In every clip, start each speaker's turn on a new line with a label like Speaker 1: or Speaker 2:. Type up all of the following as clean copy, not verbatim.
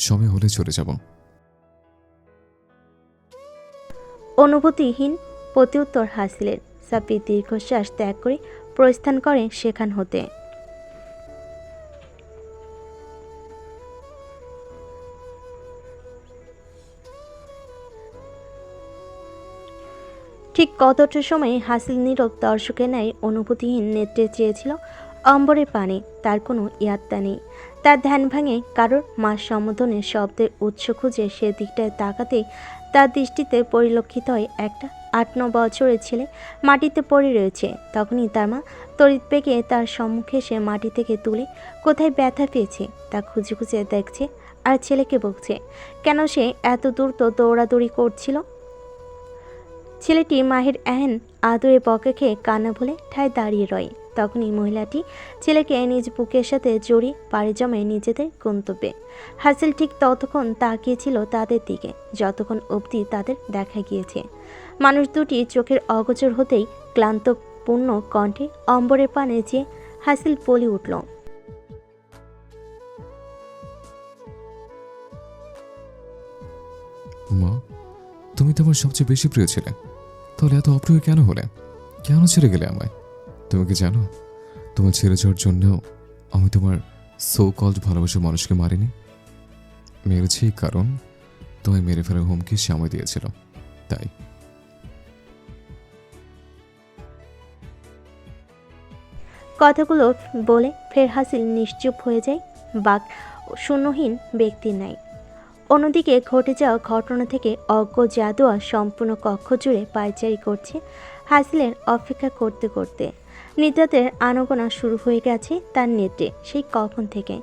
Speaker 1: সময় হলে চলে যাব।
Speaker 2: অনুভূতিহীন প্রত্যুত্তর হাসিলের। সাব্বির দীর্ঘশ্বাস ত্যাগ করে প্রস্থান করে সেখান হতে। ঠিক কতটা সময় হাসিল নীরব দর্শকের ন্যায় অনুভূতিহীন নেত্রে চেয়েছিল অম্বরের পানে। তার কোনো ইয়াত্তা নেই। তার ধ্যান ভাঙে কারোর মাস সম্বোধনের শব্দের উৎস খুঁজে সেদিকটায় তাকাতেই তার দৃষ্টিতে পরিলক্ষিত হয় একটা ৮-৯ বছরের ছেলে মাটিতে পড়ে রয়েছে। তখনই তার মা তড়িৎ বেগে তার সম্মুখে এসে মাটি থেকে তুলে কোথায় ব্যথা পেয়েছে তা খুঁজে খুঁজে দেখছে আর ছেলেকে বকছে কেন সে এত দ্রুত দৌড়াদৌড়ি করছিল। ছেলেটি মাহের এহেন আদরে বকা খেয়ে কান্না ভুলে ঠায় দাঁড়িয়ে রয়। তখনই মহিলাটি ছেলেকে নিজ বুকের সাথে জড়িয়ে পাড়ি জমায় নিজেদের গন্তব্যে। হাসিল ঠিক ততক্ষণ তাকিয়েছিল তাদের দিকে যতক্ষণ অবধি তাদের দেখা গিয়েছে। মানুষ দুটি চোখের অগোচর হতেই ক্লান্তপূর্ণ কণ্ঠে অম্বরের পানে যে হাসিল বলে উঠল,
Speaker 1: মা, তুমি তো আমার সবচেয়ে বেশি প্রিয় ছিলে, তাহলে এত অপ্রিয় কেন হলে? কেন ছেড়ে গেলে আমায়? তুমি কি জানো, তোমার ছেড়ে যাওয়ার জন্যও আমি তোমার সো কল্ড ভালোবাসার মানুষকে মারিনি। মেরেছি কারণ তোমায় মেরে ফেলার হুমকি সময় দিয়েছিল, তাই।
Speaker 2: কথাগুলো বলে ফের হাসিল নিশ্চুপ হয়ে যায় বাক শূন্যহীন ব্যক্তির ন্যায়। অন্যদিকে ঘটে যাওয়া ঘটনা থেকে অজ্ঞ জাদুয়া সম্পূর্ণ কক্ষ জুড়ে পায়চারি করছে হাসিলের অপেক্ষা করতে করতে। নিদ্রাতের আনাগোনা শুরু হয়ে গেছে তার নেটে সেই কখন থেকে।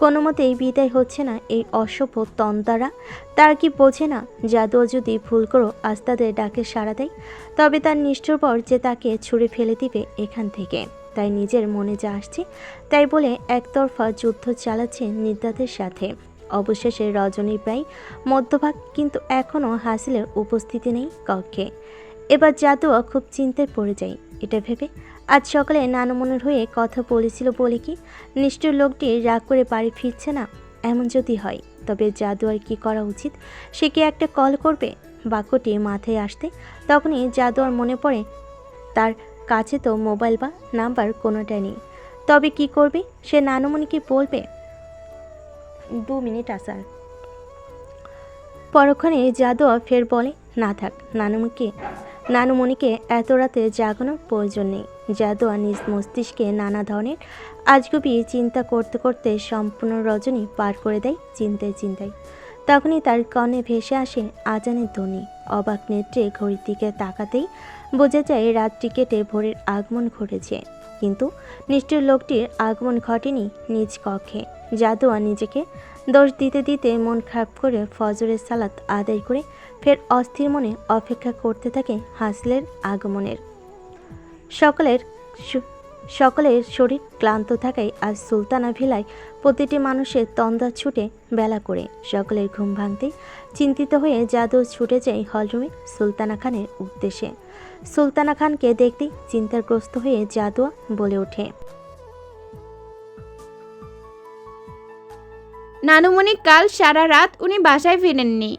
Speaker 2: কোনো মতেই বিদায় হচ্ছে না এই অসভ্য তন্তারা। তার কি বোঝে না জাদুয়া যদি ভুল করো আজ তাদের ডাকে সাড়া দেয় তবে তার নিষ্ঠুর পর যে তাকে ছুঁড়ে ফেলে দিবে এখান থেকে। তাই নিজের মনে যা আসছে তাই বলে একতরফা যুদ্ধ চালাচ্ছে নিদ্রাতের সাথে। অবশেষে রজনীর প্রায় মধ্যভাগ, কিন্তু এখনও হাসিলের উপস্থিতি নেই কক্ষে। এবার জাদুয়া খুব চিন্তায় পড়ে যায় এটা ভেবে আজ সকালে নানুমনের হয়ে কথা বলেছিল বলে কি নিষ্ঠুর লোকটি রাগ করে বাড়ি ফিরছে না। এমন যদি হয় তবে জাদুয়ার কি করা উচিত? সে কি একটা কল করবে? বাক্যটি মাথায় আসতে তখনই জাদুয়ার মনে পড়ে তার কাছে তো মোবাইল বা নাম্বার কোনোটাই নেই। তবে কি করবে সে? নানুমণিকে বলবে? 2 মিনিট আসার পরক্ষণে জাদুয়া ফের বলে, না থাক, নানুমণিকে এত রাতে জাগানোর প্রয়োজন নেই। জাদুয়া নিজ মস্তিষ্কে নানা ধরনের আজগুবি চিন্তা করতে করতে সম্পূর্ণ রজনী পার করে দেয় চিন্তায় চিন্তায়। তখনই তার কর্ণে ভেসে আসে আজানের ধ্বনি। অবাক নেত্রে ঘড়ির দিকে তাকাতেই বোঝা যায় রাত্রি কেটে ভোরের আগমন ঘটেছে। কিন্তু নিষ্ঠুর লোকটির আগমন ঘটেনি নিজ কক্ষে। জাদুয়া নিজেকে দোষ দিতে দিতে মন খারাপ করে ফজরের সালাত আদায় করে ফের অস্থির মনে অপেক্ষা করতে থাকে হাসিলের আগমনের। সকলের শরীর ক্লান্ত থাকায় আজ সুলতানা ভিলায় প্রতিটি মানুষের তন্দা ছুটে বেলা করে। সকলের ঘুম ভাঙতে চিন্তিত হয়ে জাদু ছুটে যায় হলরুমে সুলতানা খানের উদ্দেশ্যে। সুলতানা খানকে দেখতেই চিন্তাগ্রস্ত হয়ে জাদুয়া বলে ওঠে,
Speaker 3: নানুমণি কাল সারা রাত উনি বাসায় ফিরেননি।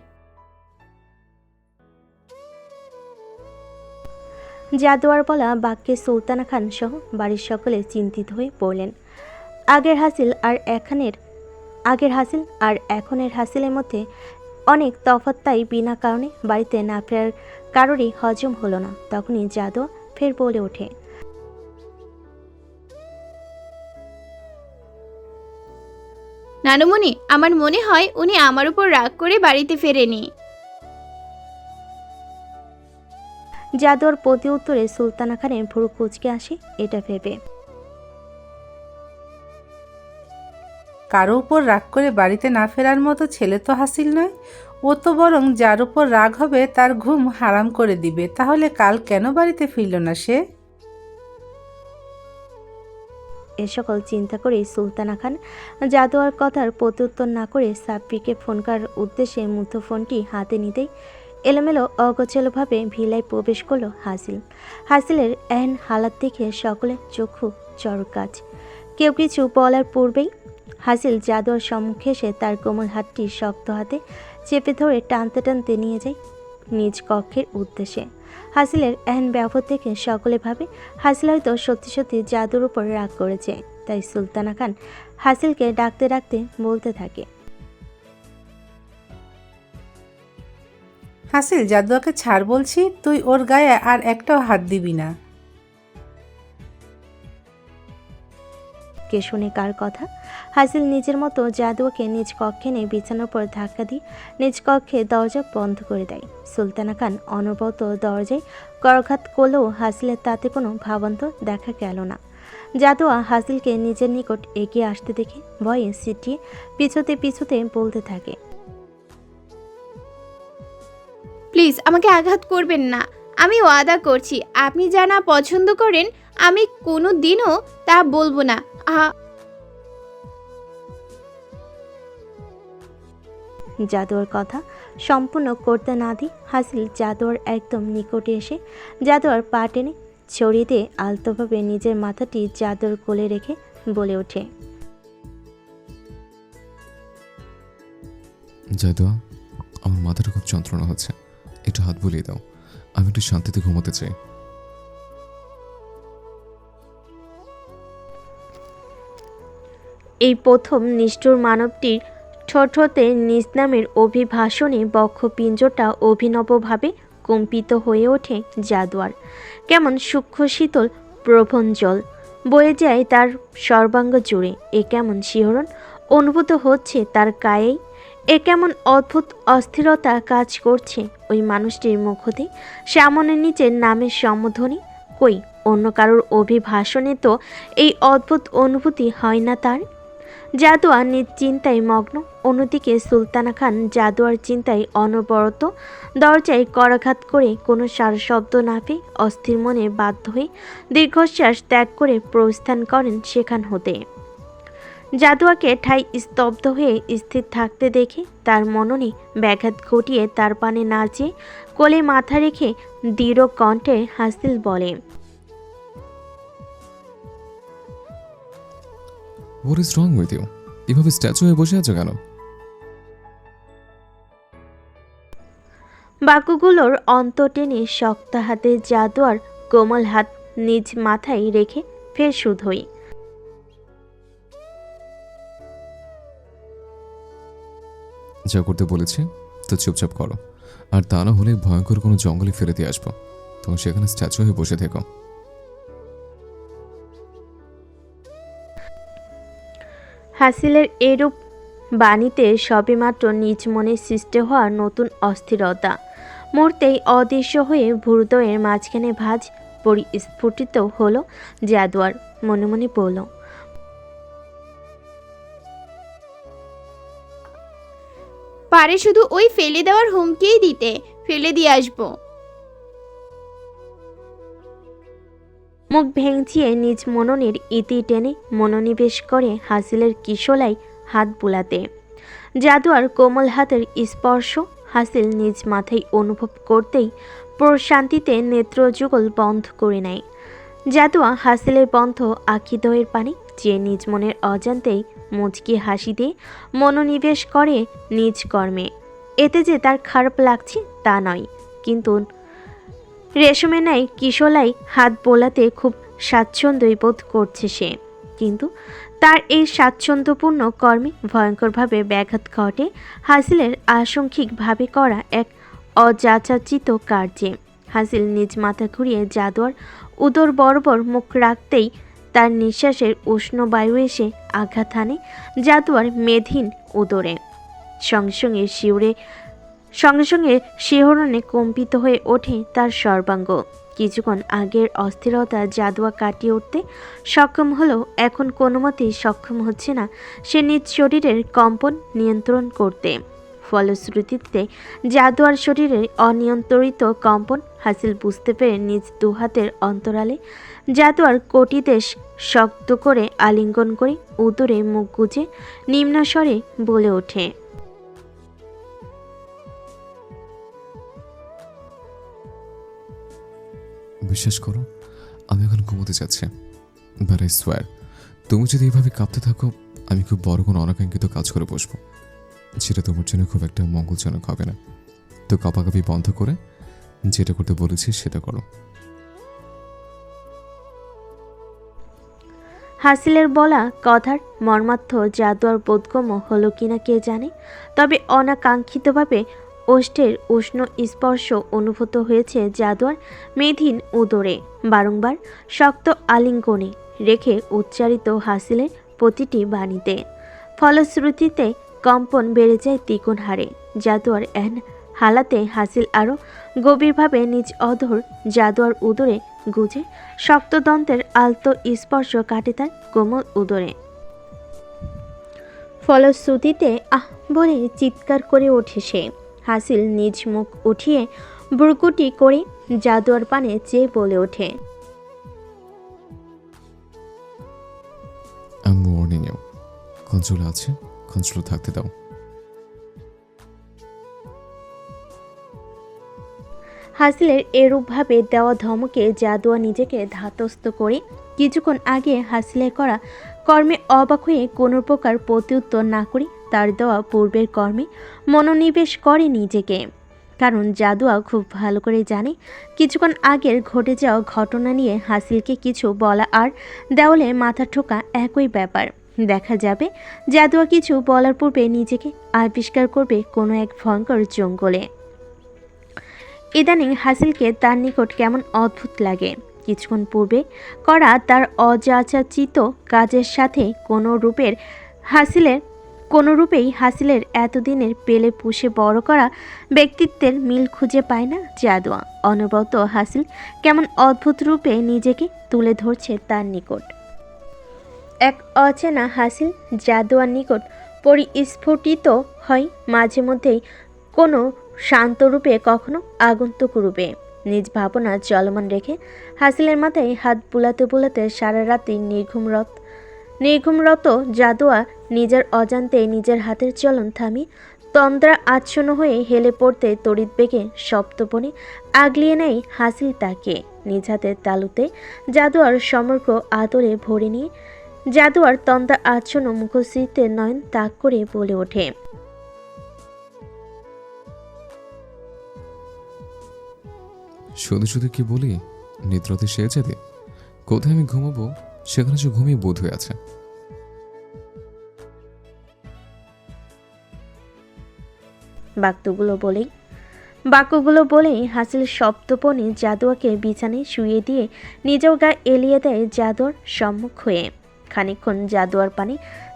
Speaker 2: জাদুয়ার বলা বাক্যে সুলতানা খান সহ বাড়ির সকলে চিন্তিত হয়ে পড়লেন। আগের হাসিল আর এখনের হাসিলের মধ্যে অনেক তফাৎ, তাই বিনা কারণে বাড়িতে না ফেরার কারোরই হজম হলো না। তখনই জাদুয়া ফের বলে ওঠে,
Speaker 3: নানুমণি, আমার মনে হয় উনি আমার উপর রাগ করে বাড়িতে ফেরেনি।
Speaker 2: জাদুয়ার প্রতি উত্তরে সুলতানা খানের ভুরু কুঁচকে আসে এটা ভেবে।
Speaker 4: কারো উপর রাগ করে বাড়িতে না ফেরার মতো ছেলে তো হাসিল নয়। ও তো বরং যার উপর রাগ হবে তার ঘুম হারাম করে দিবে। তাহলে কাল কেন বাড়িতে ফিরল না সে?
Speaker 2: এ সকল চিন্তা করেই সুলতানা খান জাদুয়ার কথার প্রত্যুত্তর না করে সাব্বিরকে ফোন করার উদ্দেশ্যে মুঠোফোনটি হাতে নিতেই এলোমেলো অগোছালোভাবে ভিলায় প্রবেশ করল হাসিল। হাসিলের এহেন হালাত দেখে সকলে চক্ষু চড়ক গাছ। কেউ কিছু বলার পূর্বেই হাসিল জাদুয়ার সম্মুখে এসে তার কোমল হাতটি শক্ত হাতে চেপে ধরে টানতে টানতে নিয়ে যায় নিজ কক্ষের উদ্দেশ্যে। হাসিলের এহেন ব্যবহার দেখে সকলে ভাবে হাসিল হয়তো সত্যি সত্যি জাদুর উপর রাগ করেছে। তাই সুলতানা খান হাসিলকে ডাকতে ডাকতে বলতে থাকে,
Speaker 4: হাসিল, জাদুয়াকে ছাড় বলছি, তুই ওর গায়ে আর একটাও হাত দিবি না।
Speaker 2: কে শুনে কার কথা? হাসিল নিজের মতো জাদুয়াকে নিজ কক্ষে নিয়ে বিছানার উপর ধাক্কা দিয়ে নিজ কক্ষে দরজা বন্ধ করে দেয়। সুলতানা খান অনবরত দরজায় করঘাত করলেও হাসিলের তাতে কোনো ভাবান্তর দেখা গেল না। জাদুয়া হাসিলকে নিজের নিকট এগিয়ে আসতে দেখে ভয়ে সিটিয়ে পিছুতে পিছুতে বলতে থাকে,
Speaker 3: প্লিজ আমাকে আঘাত করবেন না। আমি ওয়াদা করছি আপনি যা না পছন্দ করেন আমি কোনো দিনও তা বলবো না।
Speaker 2: জাদুয়ার কথা সম্পূর্ণ করতে না দিয়ে হাসিল জাদুয়ার একদম নিকটে এসে জাদুয়ার পা টেনে ছড়িয়ে দিয়ে আলতোভাবে নিজের মাথাটি জাদুয়ার কোলে রেখে বলে ওঠে,
Speaker 1: জাদুয়া, আমার মাথাটা খুব যন্ত্রণা হচ্ছে, একটু হাত বুলিয়ে দাও, আমি একটু শান্তিতে ঘুমোতে চাই।
Speaker 2: এই প্রথম নিষ্ঠুর মানবটির ঠোঁট হতে নিজ নামের অভিভাষণে বক্ষপিঞ্জটা অভিনবভাবে কম্পিত হয়ে ওঠে জাদুয়ার। কেমন সূক্ষ্ম শীতল প্রবণ জল বয়ে যায় তার সর্বাঙ্গ জুড়ে। এ কেমন শিহরণ অনুভূত হচ্ছে তার গায়েই। এ কেমন অদ্ভুত অস্থিরতা কাজ করছে ওই মানুষটির মুখ হতে সামনে নিচের নামের সম্বোধনী। কই অন্য কারোর অভিভাষণে তো এই অদ্ভুত অনুভূতি হয় না তার। জাদুয়া নিজ চিন্তায় মগ্ন, অন্যদিকে সুলতানা খান জাদুয়ার চিন্তায় অনবরত দরজায় করাঘাত করে কোনো সারশব্দ না পেয়ে অস্থির মনে বাধ্য হয়ে দীর্ঘশ্বাস ত্যাগ করে প্রস্থান করেন সেখান হতে। জাদুয়াকে ঠাই স্তব্ধ হয়ে স্থির থাকতে দেখে তার মননে ব্যাঘাত ঘটিয়ে তার পানে না চেয়ে কোলে মাথা রেখে দৃঢ় কণ্ঠে হাসিল বলে,
Speaker 1: what is wrong with you? এভাবে স্ট্যাচু হয়ে বসে আছো কেন?
Speaker 2: বাক্যগুলোর অন্ত টেনে শক্ত হাতে জাদুয়ার কোমল হাত নিজ মাথায় রেখে ফের শুধোই,
Speaker 1: যা করতে বলেছি তো চুপচাপ করো, আর তা না হলে ভয়ঙ্কর কোনো জঙ্গলে ফেলে দিয়ে আসবো, তখন সেখানে স্ট্যাচু হয়ে বসে থেকো।
Speaker 2: হাসিলের এরূপ বাণীতে সবেমাত্র নিজ মনে সৃষ্টি হওয়া নতুন অস্থিরতা মুহূর্তেই অদৃশ্য হয়ে ভূদয়ের মাঝখানে ভাঁজ পরিস্ফুটিত হলো। জাদুয়ার মনে মনে বলল,
Speaker 3: পারে শুধু ওই ফেলে দেওয়ার হুমকিই দিতে, ফেলে দিয়ে আসবো।
Speaker 2: মুখ ভেঙচিয়ে নিজ মননের ইতি টেনে মনোনিবেশ করে হাসিলের কিশোলাই হাত বুলাতে। জাদুয়ার কোমল হাতের স্পর্শ হাসিল নিজ মাথায় অনুভব করতেই প্রশান্তিতে নেত্রযুগল বন্ধ করে নেয়। জাদুয়া হাসিলের বন্ধ আখিদয়ের পানে যে নিজ মনের অজান্তেই মুচকি হাসি দিয়ে মনোনিবেশ করে নিজ কর্মে। এতে যে তার খারাপ লাগছে তা নয়, কিন্তু রেশমে নাই কিশোলাই হাত বোলাতে খুব স্বাচ্ছন্দ্যই বোধ করছে সে। কিন্তু তার এই স্বাচ্ছন্দ্যপূর্ণ কর্মে ভয়ঙ্করভাবে ব্যাঘাত ঘটে হাসিলের আংশিকভাবে করা এক অযাচিত কার্যে। হাসিল নিজ মাথা ঘুরিয়ে জাদুয়ার উদর বরাবর মুখ রাখতেই তার নিঃশ্বাসের উষ্ণ বায়ু এসে আঘাত হানে জাদুয়ার মেধহীন উদরে। সঙ্গে সঙ্গে শিহরণে কম্পিত হয়ে ওঠে তার সর্বাঙ্গ। কিছুক্ষণ আগের অস্থিরতা জাদুয়া কাটিয়ে উঠতে সক্ষম হলেও এখন কোনো মতেই সক্ষম হচ্ছে না সে নিজ শরীরের কম্পন নিয়ন্ত্রণ করতে। ফলশ্রুতিতে জাদুয়ার শরীরের অনিয়ন্ত্রিত কম্পন হাসিল বুঝতে পেরে নিজ দুহাতের অন্তরালে জাদুয়ার কোটিদেশ শক্ত করে আলিঙ্গন করে উদরে মুখ গুজে নিম্নস্বরে বলে ওঠে,
Speaker 1: বিশ্বাস করো, আমি এখন ঘুমোতে যাচ্ছি, বাট আই সোয়ার তুমি যদি এভাবে কাঁপতে থাকো আমি খুব বড় কোনো অনাকাঙ্ক্ষিত কাজ করে বসবো, যেটা তোমার জন্য খুব একটা মঙ্গলজনক হবে না। তো কাপাকাপি বন্ধ করে যেটা করতে বলেছি সেটা করো।
Speaker 2: হাসিলের বলা কথার মর্মার্থ জাদু আর বোধগম্য হলো কিনা কে জানে, তবে অনাকাঙ্ক্ষিতভাবে ওষ্ঠের উষ্ণ স্পর্শ অনুভূত হয়েছে জাদু আর মেধিন উদরে। বারংবার শক্ত আলিঙ্গনে রেখে উচ্চারিত হাসিলের প্রতিটি বাণীতে ফলশ্রুতিতে কম্পন বেড়ে যায় দ্বিগুণ হারে। জাদুয়ার এন হালাতে হাসিল আরও গভীরভাবে নিজ অধর জাদুয়ার উদরে গুজে শক্তদন্তের আলতো স্পর্শ কাটে তার কোমল উদরে। ফলশ্রুতিতে আহ বলে চিৎকার করে ওঠে সে। হাসিল নিজ মুখ উঠিয়ে ভ্রুকুটি করে জাদুয়ার পানে চেয়ে বলে ওঠে,
Speaker 1: আমি ওয়ার্নিং ইউ, কন্ট্রোল আছে, কন্ট্রোল থাকতে দাও।
Speaker 2: হাসিলের এরূপভাবে দেওয়া ধমকে জাদুয়া নিজেকে ধাতস্থ করে কিছুক্ষণ আগে হাসিলের করা কর্মে অবাক হয়ে কোনো প্রকার প্রত্যুত্তর না করে তার দেওয়া পূর্বের কর্মে মনোনিবেশ করে নিজেকে। কারণ জাদুয়া খুব ভালো করে জানে কিছুক্ষণ আগের ঘটে যাওয়া ঘটনা নিয়ে হাসিলকে কিছু বলা আর দেওয়ালে মাথা ঠোকা একই ব্যাপার। দেখা যাবে জাদুয়া কিছু বলার পূর্বে নিজেকে আবিষ্কার করবে কোনো এক ভয়ঙ্কর জঙ্গলে। ইদানিং হাসিলকে তার নিকট কেমন অদ্ভুত লাগে। কিছুক্ষণ পূর্বে করা তার অযাচিত কাজের সাথে কোনোরূপেই হাসিলের এতদিনের পেলে পুষে বড় করা ব্যক্তিত্বের মিল খুঁজে পায় না জাদুয়া। অনবরত হাসিল কেমন অদ্ভুত রূপে নিজেকে তুলে ধরছে তার নিকট। এক অচেনা হাসিল জাদুয়ার নিকট পরিস্ফুটিত হয় মাঝে মধ্যেই, কোনো শান্ত রূপে, কখনো আগন্তুক রূপে। নিজ ভাবনা চলমান রেখে হাসিলের মাথায় হাত বুলাতে বুলাতে সারা রাত্রি নির্ঘুমরত জাদুয়া নিজের অজান্তে নিজের হাতের চলন থামিয়ে তন্দ্রা আচ্ছন্ন হয়ে হেলে পড়তে তড়িৎ বেগে সপ্তপনে আগলিয়ে নেয় হাসিল তাকে। নিজ হাতের তালুতে জাদুয়ার সমগ্র আদরে ভরে নিয়ে জাদুয়ার তন্দ্রা আচ্ছন্ন মুখশ্রীতে নয়ন তাক করে বলে ওঠে,
Speaker 1: শুধু শুধু কি বলি, নিদ্রাতে সে যাবে। কোথায় আমি ঘুমাবো সেখানে সে ঘুমিয়ে বোধ হয়ে আছে।
Speaker 2: বাক্যগুলো বলেই হাসিল সপ্তপনে জাদুয়াকে বিছানায় শুয়ে দিয়ে নিজেও গা এলিয়ে দেয় জাদুয়ার সম্মুখ হয়ে। খানিকক্ষণ জাদুয়ার পানে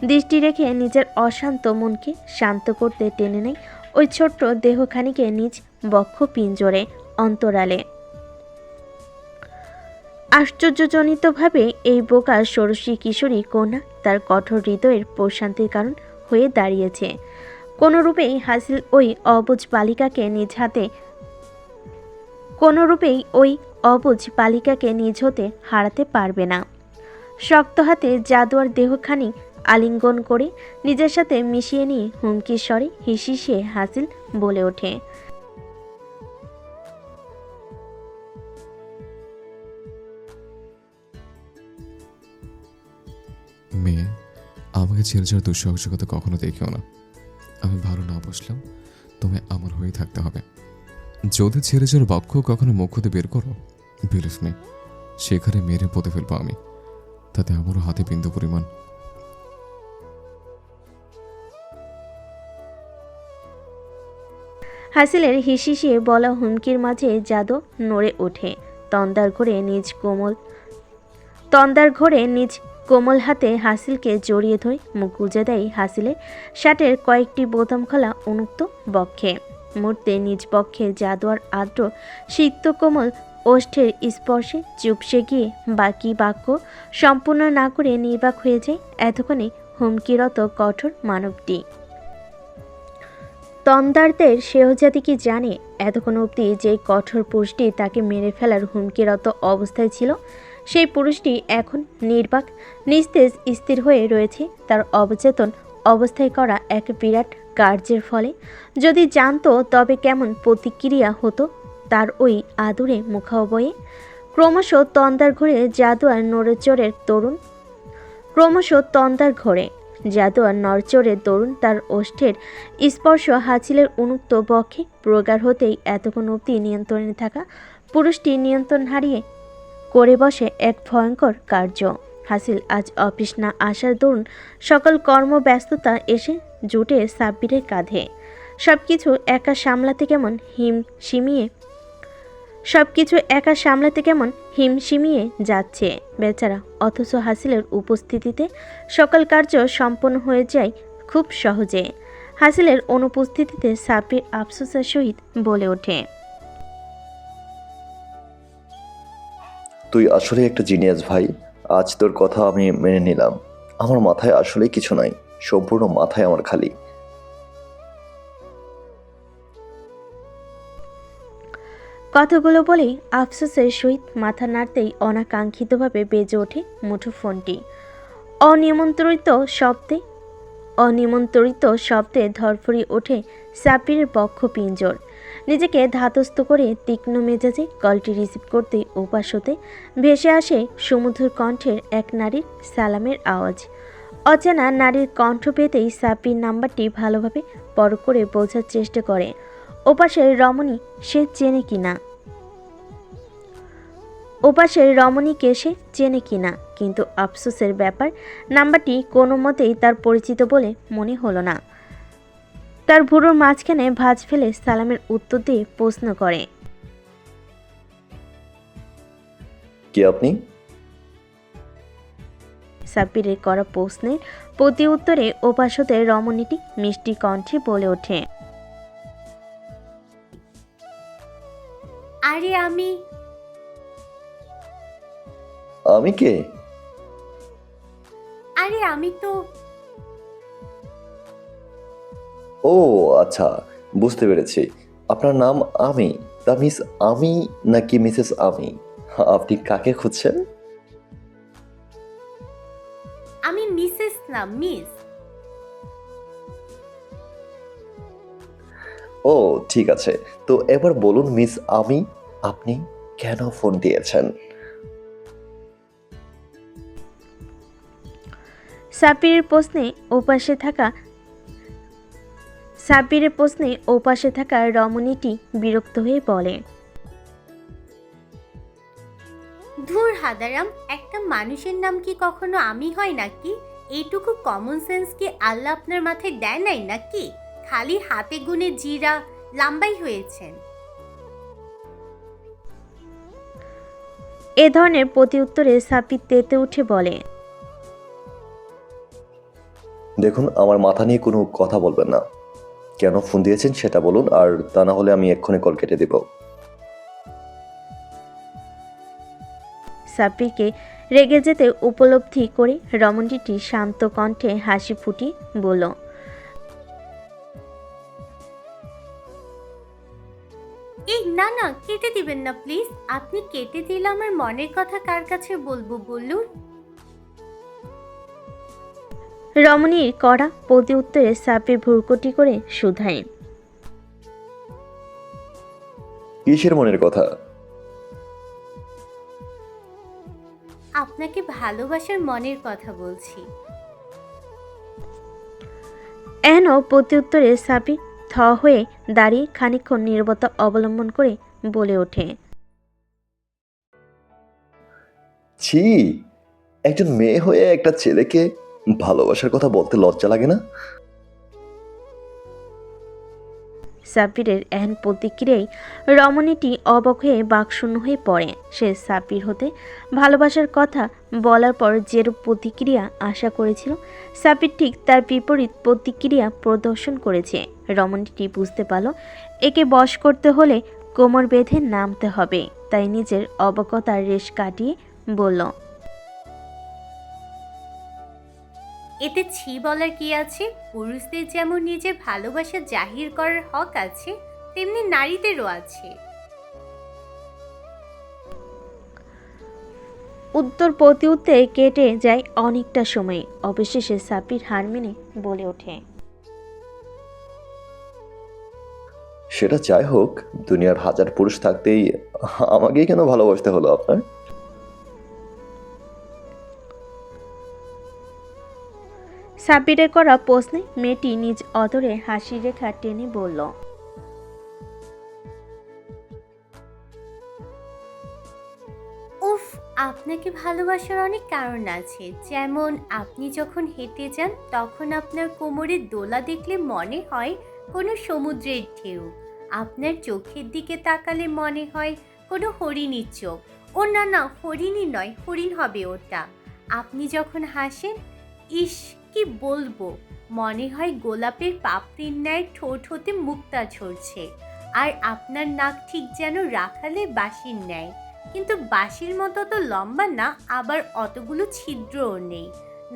Speaker 2: দৃষ্টি রেখে নিজের অশান্ত মনকে শান্ত করতে টেনে নেয় ওই ছোট্ট দেহখানিকে নিজ বক্ষ পিঞ্জরে অন্তরালে। আশ্চর্যজনিতভাবে এই বোকা ষোড়শী কিশোরী কন্যা তার কঠোর হৃদয়ের প্রশান্তির কারণ হয়ে দাঁড়িয়েছে। কোনোরূপেই হাসিল ওই অবুঝ বালিকাকে নিজ হতে হারাতে পারবে না। শক্ত হাতে জাদুয়ার দেহখানি আলিঙ্গন করে নিজের সাথে মিশিয়ে নিয়ে হুমকির স্বরে হিসিয়ে হাসিল বলে ওঠে,
Speaker 1: মেয়ে, আমাকে ছেড়ে যাওয়ার দুঃসাহসিকতা কখনো দেখিও না। আমি ভালো না বসলাম, তোমায় আমার হয়ে থাকতে হবে। যদি ছেড়ে যাওয়ার বাক্য কখনো মুখ হতে বের করো, বিলিভ মি, সেখানে মেরে পদে ফেলবো আমি, তাতে আমারও হাতে বিন্দু পরিমাণ।
Speaker 2: হাসিলের হিসিয়ে বলা হুমকির মাঝে জাদু নড়ে ওঠে। তন্দার ঘরে নিজ কোমল হাতে হাসিলকে জড়িয়ে ধরে মুখ গুজে দেয় হাসিলের শার্টের কয়েকটি বোতাম খোলা উন্মুক্ত বক্ষে। মুহূর্তে নিজ বক্ষে জাদুয়ার আর্দ্র সিক্ত কোমল ওষ্ঠের স্পর্শে চুপসে গিয়ে বাকি বাক্য সম্পূর্ণ না করে নির্বাক হয়ে যায় এতক্ষণে হুমকিরত কঠোর মানবটি। তন্দারদের সেহজাতি কি জানে এতক্ষণ অবধি যে কঠোর পুরুষটি তাকে মেরে ফেলার হুমকিরত অবস্থায় ছিল, সেই পুরুষটি এখন নির্বাক নিস্তেজ স্থির হয়ে রয়েছে তার অবচেতন অবস্থায় করা এক বিরাট কার্যের ফলে। যদি জানতো তবে কেমন প্রতিক্রিয়া হতো তার ওই আদুরে মুখাবয়ে। ক্রমশ তন্দার ঘরে জাদুয়ার নড়চড়ে দরুন তার ওষ্ঠের স্পর্শ হাসিলের উন্মুক্ত বক্ষে প্রগাঢ় হতেই এতক্ষণ অবধি নিয়ন্ত্রণে থাকা পুরুষটি নিয়ন্ত্রণ হারিয়ে করে বসে এক ভয়ঙ্কর কার্য। হাসিল আজ অফিস না আসার দরুন সকল কর্মব্যস্ততা এসে জুটে সাব্বিরের কাঁধে। সবকিছু একা সামলাতে কেমন হিমশিমিয়ে যাচ্ছে বেচারা। অথচ হাসিলের উপস্থিতিতে সকল কার্য সম্পন্ন হয়ে যায় খুব সহজে। হাসিলের অনুপস্থিতিতে সাব্বির আফসোসের সহিত বলে ওঠে,
Speaker 5: তুই আসলে একটা জিনিয়াস ভাই। আজ তোর কথা আমি মেনে নিলাম। আমার মাথায় আসলে কিছু নাই, সম্পূর্ণ মাথায় আমার খালি।
Speaker 2: কথাগুলো বলেই আফসোসের সহিত মাথা নাড়তেই অনাকাঙ্ক্ষিতভাবে বেজে ওঠে মুঠোফোনটি। অনিমন্ত্রিত শব্দে ধরফড়িয়ে ওঠে সাব্বিরের বক্ষ পিঞ্জর। নিজেকে ধাতস্থ করে তীক্ষ্ণ মেজাজে কলটি রিসিভ করতেই ওপাশ হতে ভেসে আসে সুমধুর কণ্ঠের এক নারীর সালামের আওয়াজ। অচেনা নারীর কণ্ঠ পেতেই সাব্বির নাম্বারটি ভালোভাবে পরখ করে বোঝার চেষ্টা করে ওপাশের রমণীকে সে চেনে কিনা, কিন্তু আফসোসের ব্যাপার নাম্বারটি কোনো মতেই তার পরিচিত বলে মনে হলো না। তার ভুরুর মাঝখানে ভাঁজ ফেলে সালামের উত্তর দিয়ে প্রশ্ন করে,
Speaker 5: কে আপনি?
Speaker 2: সাব্বিরের করা প্রশ্নের প্রতি উত্তরে ওপাশ হতে রমণীটি মিষ্টি কণ্ঠে বলে ওঠে,
Speaker 6: আরে
Speaker 5: আমি কে?
Speaker 6: আমি তো
Speaker 5: ও আচ্ছা, বুঝতে পেরেছি। আপনার নাম আমি। তা মিস আমি নাকি মিসেস আমি? আপনি কাকে খুঁজছেন?
Speaker 6: আমি মিসেস না মিস।
Speaker 5: ও ঠিক আছে, তো এবার বলুন মিস আমি, আপনি কেন ফোন দিয়েছেন?
Speaker 2: সাব্বিরের প্রশ্নে ওপাশে থাকা রমণীটি বিরক্ত হয়ে বলে,
Speaker 6: ধুর হাদারাম, একটা মানুষের নাম কি কখনো আমি হয় নাকি? এইটুকু কমন সেন্স কি আল্লাহ আপনার মাথায় দেয় নাই নাকি? খালি হাতে গুনে জিরা লাম্বাই হয়েছেন।
Speaker 2: এ ধরনের প্রতি উত্তরে সাব্বির তেতে উঠে বলে,
Speaker 5: দেখুন, আমার মাথা নিয়ে কোনো কথা বলবেন না। কেন ফোন দিয়েছেন সেটা বলুন, আর তা না হলে আমি এক্ষুনি কল কেটে দেব।
Speaker 2: সাব্বিরকে রেগে যেতে উপলব্ধি করে রমণীটি শান্ত কণ্ঠে হাসি ফুটিয়ে বলল,
Speaker 6: এই না না, কেটে দিবেন না প্লিজ। আপনি কেটে দিলে আমার মনের কথা কার কাছে বলবো বলুন?
Speaker 2: রমণীর কড়া প্রতি উত্তরে সাব্বির ভুরকুটি করে শুধায়,
Speaker 5: কিসের মনের কথা?
Speaker 6: আপনাকে ভালোবাসার মনের কথা বলছি।
Speaker 2: এহেন প্রতি উত্তরে সাব্বির থ হয়ে দাঁড়িয়ে খানিকক্ষণ নীরবতা অবলম্বন করে বলে ওঠে,
Speaker 5: ছি, একজন মেয়ে হয়ে একটা ছেলেকে ভালোবাসার কথা বলতে লজ্জা লাগে না?
Speaker 2: সাব্বিরের এহেন প্রতিক্রিয়ায় রমণীটি অবাক হয়ে বাকশূন্য হয়ে পড়ে। সে সাব্বির হতে ভালোবাসার কথা বলার পর যেরূপ প্রতিক্রিয়া আশা করেছিল, সাব্বির ঠিক তার বিপরীত প্রতিক্রিয়া প্রদর্শন করেছে। রমণীটি বুঝতে পারল একে বশ করতে হলে কোমর বেঁধে নামতে হবে, তাই নিজের অবাকতার রেশ কাটিয়ে বলল,
Speaker 6: এতে ছি বলার কি আছে? পুরুষদের যেমন নিজের ভালোবাসা জাহির করার হক আছে, তেমনি নারীদেরও আছে।
Speaker 2: উত্তর প্রতি উত্তরে কেটে যায় অনেকটা সময়। অবশেষে সাব্বির হার মেনে বলে ওঠে,
Speaker 5: সেটা যাই হোক, দুনিয়ার হাজার পুরুষ থাকতেই আমাকেই কেন ভালোবাসতে হলো আপনার?
Speaker 2: সাব্বিরের করা প্রশ্নে মেয়েটি নিজ অদরে হাসির রেখা টেনে বলল,
Speaker 6: উফ, আপনাকে ভালোবাসার অনেক কারণ আছে। যেমন আপনি যখন হেঁটে যান তখন আপনার কোমরের দোলা দেখলে মনে হয় কোনো সমুদ্রের ঢেউ। আপনার চোখের দিকে তাকালে মনে হয় কোনো হরিণীর চোখ। ও না না, হরিণী নয়, হরিণ হবে ওটা। আপনি যখন হাসেন, ইস কি বলবো, মনে হয় গোলাপের পাপড়ির ন্যায় ঠোঁট হতে মুক্তা ঝরছে। আর আপনার নাক ঠিক যেন রাখালে বাঁশির ন্যায়, কিন্তু বাঁশির মতো তো লম্বা না, আবার অতগুলো ছিদ্রও নেই।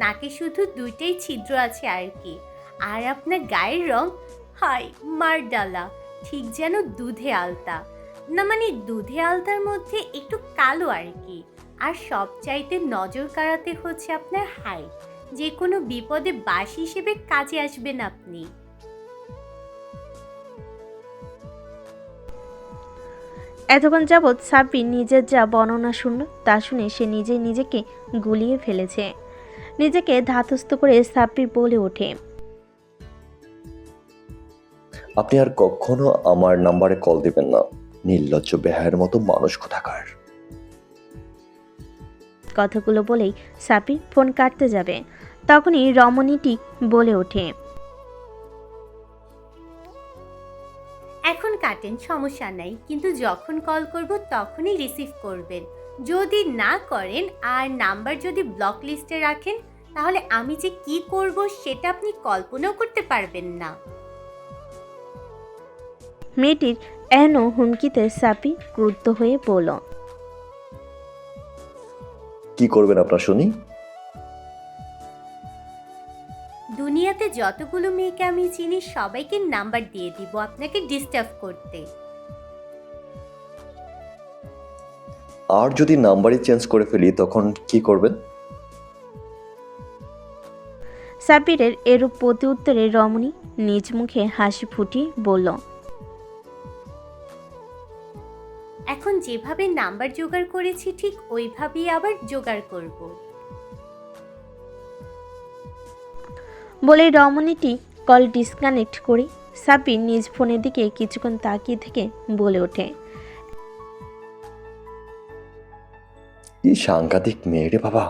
Speaker 6: নাকে শুধু দুইটাই ছিদ্র আছে আর কি। আর আপনার গায়ের রং, হায় মারডালা, ঠিক যেন দুধে আলতা। না মানে দুধে আলতার মধ্যে একটু কালো আর কি। আর সবচাইতে নজর কাড়াতে হচ্ছে আপনার হাইট। যে কোনো বিপদে বাঁশ হিসেবে কাজে আসবেন আপনি।
Speaker 2: এতক্ষণ যাবৎ সাব্বির নিজের যা বর্ণনা শুনল তা শুনে সে নিজেই নিজেকে গুলিয়ে ফেলেছে। নিজেকে ধাতস্থ করে সাব্বির বলে ওঠে,
Speaker 5: আপনি আর কখনো আমার নাম্বারে কল দিবেন না, নির্লজ্জ বেহায়ের মতো মানুষ কোথাকার।
Speaker 2: কথাগুলো বলেই সাব্বির ফোন কাটতে যাবে, তখনই রমণীটি বলে ওঠে,
Speaker 6: এখন কাটেন, সমস্যা নাই, কিন্তু যখন কল করব তখনই রিসিভ করবেন। যদি না করেন আর নাম্বার যদি ব্লক লিস্টে রাখেন, তাহলে আমি যে কি করব সেটা আপনি কল্পনাও করতে পারবেন না।
Speaker 2: মেয়েটির এন হুমকিতে সাব্বির ক্রুদ্ধ হয়ে বলল,
Speaker 5: কি করবেন আপনার শুনি?
Speaker 6: দুনিয়াতে যতগুলো মেয়েকে আমি চিনি সবাইকে নাম্বার দিয়ে দিব আপনাকে ডিস্টার্ব করতে।
Speaker 5: আর যদি নাম্বারই চেঞ্জ করে ফেলি তখন কি করবেন?
Speaker 2: সাব্বিরের এরূপ প্রতি উত্তরে রমণী নিজ মুখে হাসি ফুটিয়ে বলল,
Speaker 6: এখন যেভাবে নাম্বার জোগাড় করেছি ঠিক ওইভাবেই আবার জোগাড় করব।
Speaker 2: বলে রমণীটি কল ডিসকানেক্ট করে সাব্বির নিজ ফোনের দিকে কিছুক্ষণ তাকিয়ে থেকে বলে ওঠে,
Speaker 5: কি সাংঘাতিক মেয়ে রে বাবা।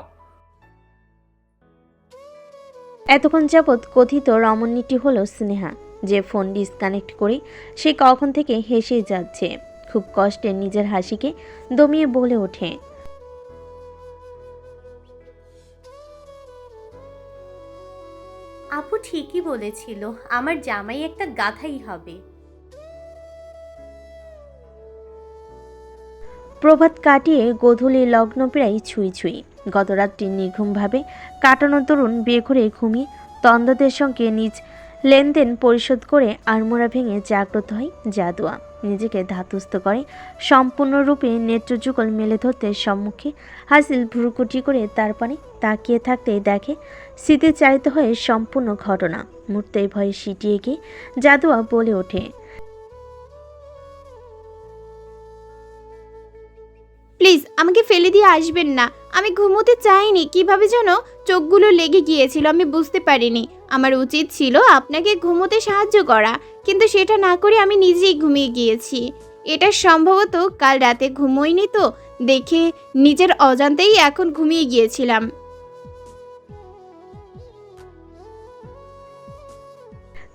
Speaker 2: এতক্ষণ যাবৎ কথিত রমণীটি হলো স্নেহা, যে ফোন ডিসকানেক্ট করে সে কখন থেকে হেসে যাচ্ছে। খুব কষ্টে নিজের হাসিকে দমিয়ে বলে ওঠে,
Speaker 6: আপু ঠিকই বলেছিল, আমার জামাই একটা গাধাই হবে।
Speaker 2: প্রভাত কাটিয়ে গোধূলি লগ্ন প্রায় ছুঁই ছুঁই। গত রাত্রি নির্ঘুমভাবে কাটানো তরুণ বিয়ে করে ঘুমিয়ে তন্দ্রদের সঙ্গে নিজ লেনদেন পরিশোধ করে আড়মোড়া ভেঙে জাগ্রত হয় জাদুয়া। নিজেকে ধাতস্থ করে সম্পূর্ণরূপে নেত্রযুগল মেলে ধরতে সম্মুখে হাসিল ভ্রুকুটি করে তার পানে তাকিয়ে থাকতে দেখে স্মৃতিচালিত হয়ে সম্পূর্ণ ঘটনা। মুহূর্তেই ভয়ে সিটিয়ে গিয়ে জাদুয়া বলে ওঠে,
Speaker 3: প্লিজ আমাকে ফেলে দিয়ে আসবেন না। আমি ঘুমোতে চাইনি, কিভাবে যেন চোখগুলো লেগে গিয়েছিল, আমি বুঝতে পারিনি। আমার উচিত ছিল আপনাকে ঘুমোতে সাহায্য করা, কিন্তু সেটা না করে আমি নিজেই ঘুমিয়ে গিয়েছি। এটা সম্ভবত কাল রাতে ঘুমোইনি তো, দেখে নিজের অজান্তেই এখন ঘুমিয়ে গিয়েছিলাম।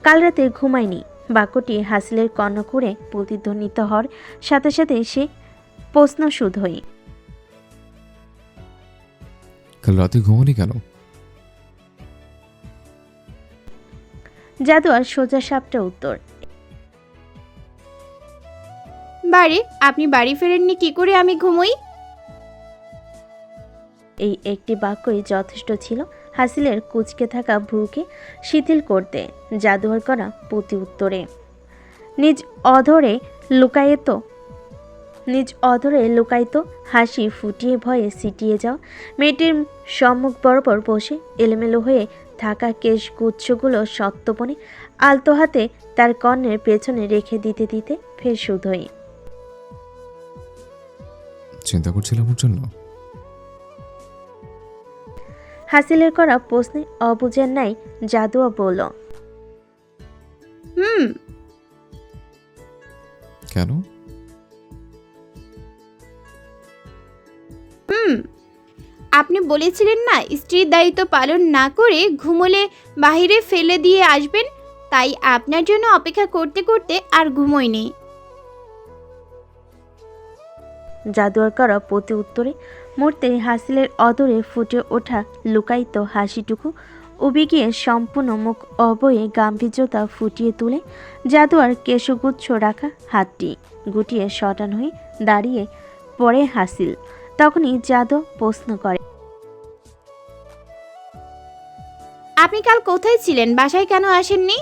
Speaker 2: কাল রাতে ঘুমায়নি বাক্যটি হাসিলের কর্ণ করে প্রতিধ্বনিত হওয়ার সাথে সাথে সে প্রশ্ন শুধুই,
Speaker 1: কাল রাতে ঘুমানি কেন?
Speaker 2: জাদুয়ার সোজা সাপটা উত্তর,
Speaker 3: বাড়ি আপনি বাড়ি ফেরেননি কি করে আমি ঘুমোই?
Speaker 2: এই একটি বাক্যই যথেষ্ট ছিল হাসিলের কুঁচকে থাকা ভ্রুকে শিথিল করতে। জাদুয়ার করা প্রতি উত্তরে নিজ অধরে লুকায়িত হাসি ফুটিয়ে ভয়ে সিটিয়ে যাও মেয়েটির সম্মুখ বরাবর বসে এলোমেলো হয়ে থাকা কেশ গুচ্ছগুলো সত্যপনে আলতো হাতে তার কর্ণের পেছনে রেখে দিতে দিতে ফের শুধোই,
Speaker 1: চিন্তা করছিলাম ওর জন্য।
Speaker 2: হাসিলের করা প্রশ্নে অবুঝের নাই জাদুয়া বলল,
Speaker 3: হুম।
Speaker 1: কেন?
Speaker 3: আপনি বলেছিলেন না স্ত্রীর দায়িত্ব পালন না করে ঘুমোলে বাইরে ফেলে দিয়ে আসবেন, তাই আপনার জন্য অপেক্ষা করতে করতে আর ঘুমোইনি।
Speaker 2: জাদুয়ার করা প্রতি উত্তরে মুহূর্তে হাসিলের অদরে ফুটে ওঠা লুকায়িত হাসিটুকু উবে গিয়ে সম্পূর্ণ মুখ অবয়ে গাম্ভীর্যতা ফুটিয়ে তুলে জাদুয়ার কেশগুচ্ছ রাখা হাতটি গুটিয়ে শটান হয়ে দাঁড়িয়ে পড়ে হাসিল। তখনই জাদু প্রশ্ন করে,
Speaker 3: আপনি কাল কোথায় ছিলেন, বাসায় কেন আসেননি?